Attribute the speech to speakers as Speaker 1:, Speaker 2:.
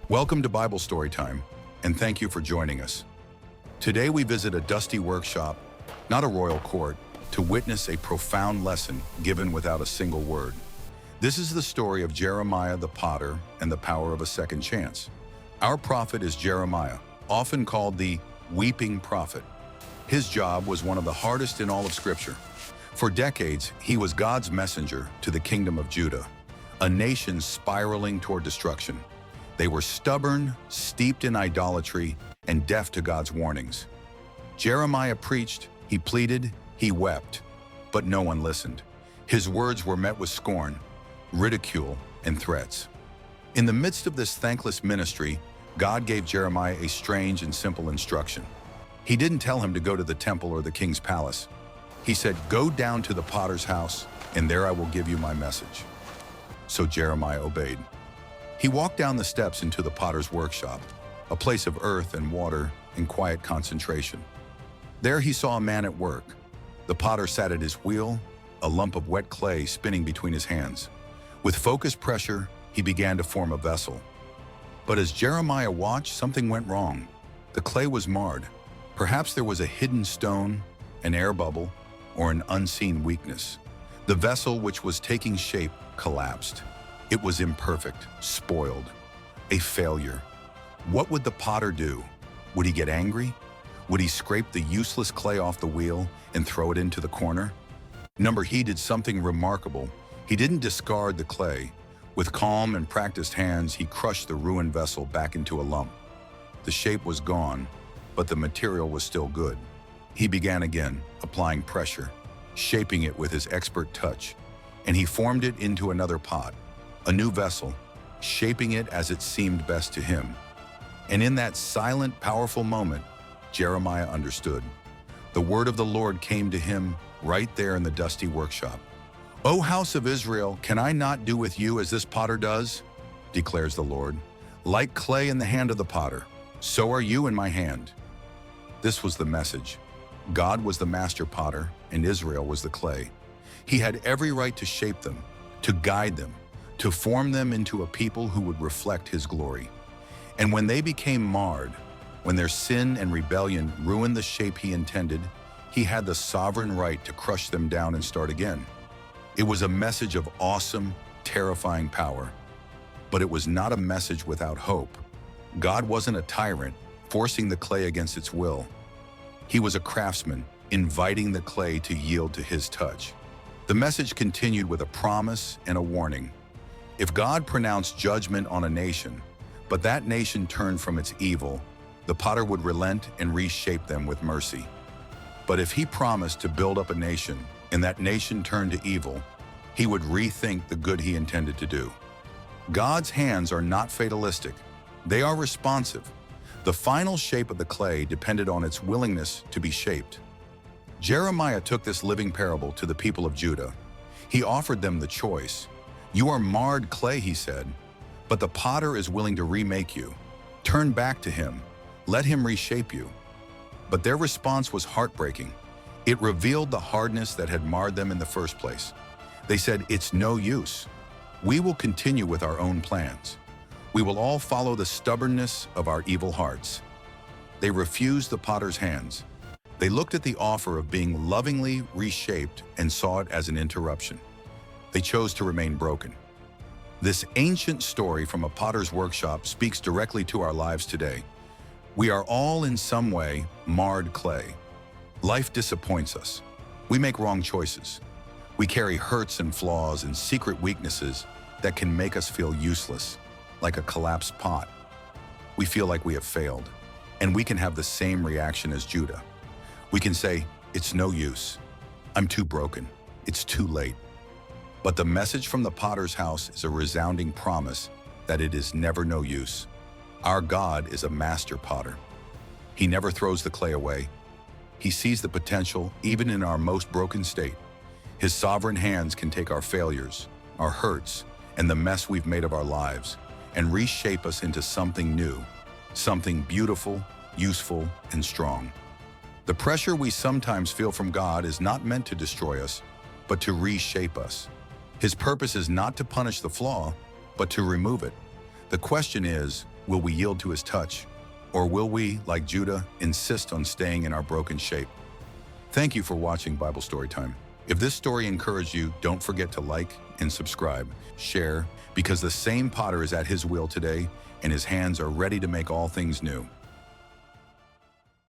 Speaker 1: Welcome to Bible Storytime, and thank you for joining us. Today we visit a dusty workshop, not a royal court, to witness a profound lesson given without a single word. This is the story of Jeremiah the potter and the power of a second chance. Our prophet is Jeremiah, often called the weeping prophet. His job was one of the hardest in all of Scripture. For decades, he was God's messenger to the kingdom of Judah, a nation spiraling toward destruction. They were stubborn, steeped in idolatry, and deaf to God's warnings. Jeremiah preached, he pleaded, he wept, but no one listened. His words were met with scorn, ridicule, and threats. In the midst of this thankless ministry, God gave Jeremiah a strange and simple instruction. He didn't tell him to go to the temple or the king's palace. He said, "Go down to the potter's house, and there I will give you my message." So Jeremiah obeyed. He walked down the steps into the potter's workshop, a place of earth and water and quiet concentration. There he saw a man at work. The potter sat at his wheel, a lump of wet clay spinning between his hands. With focused pressure, he began to form a vessel. But as Jeremiah watched, something went wrong. The clay was marred. Perhaps there was a hidden stone, an air bubble, or an unseen weakness. The vessel, which was taking shape, collapsed. It was imperfect, spoiled, a failure. What would the potter do? Would he get angry? Would he scrape the useless clay off the wheel and throw it into the corner? He did something remarkable. He didn't discard the clay. With calm and practiced hands, he crushed the ruined vessel back into a lump. The shape was gone, but the material was still good. He began again, applying pressure, shaping it with his expert touch, and he formed it into another pot, a new vessel, shaping it as it seemed best to him. And in that silent, powerful moment, Jeremiah understood. The word of the Lord came to him right there in the dusty workshop. "O house of Israel, can I not do with you as this potter does? Declares the Lord. Like clay in the hand of the potter, so are you in my hand." This was the message. God was the master potter, and Israel was the clay. He had every right to shape them, to guide them, to form them into a people who would reflect his glory. And when they became marred, when their sin and rebellion ruined the shape he intended, he had the sovereign right to crush them down and start again. It was a message of awesome, terrifying power. But it was not a message without hope. God wasn't a tyrant, forcing the clay against its will. He was a craftsman, inviting the clay to yield to his touch. The message continued with a promise and a warning. If God pronounced judgment on a nation, but that nation turned from its evil, the potter would relent and reshape them with mercy. But if he promised to build up a nation, and that nation turned to evil, he would rethink the good he intended to do. God's hands are not fatalistic. They are responsive. The final shape of the clay depended on its willingness to be shaped. Jeremiah took this living parable to the people of Judah. He offered them the choice. "You are marred clay," he said, "but the potter is willing to remake you. Turn back to him. Let him reshape you." But their response was heartbreaking. It revealed the hardness that had marred them in the first place. They said, "It's no use. We will continue with our own plans. We will all follow the stubbornness of our evil hearts." They refused the potter's hands. They looked at the offer of being lovingly reshaped and saw it as an interruption. They chose to remain broken. This ancient story from a potter's workshop speaks directly to our lives today. We are all in some way marred clay. Life disappoints us. We make wrong choices. We carry hurts and flaws and secret weaknesses that can make us feel useless, like a collapsed pot. We feel like we have failed, and we can have the same reaction as Judah. We can say, "It's no use. I'm too broken. It's too late." But the message from the potter's house is a resounding promise that it is never no use. Our God is a master potter. He never throws the clay away. He sees the potential even in our most broken state. His sovereign hands can take our failures, our hurts, and the mess we've made of our lives and reshape us into something new, something beautiful, useful, and strong. The pressure we sometimes feel from God is not meant to destroy us, but to reshape us. His purpose is not to punish the flaw, but to remove it. The question is, will we yield to his touch? Or will we, like Judah, insist on staying in our broken shape? Thank you for watching Bible Storytime. If this story encouraged you, don't forget to like and subscribe, share, because the same potter is at his will today, and his hands are ready to make all things new.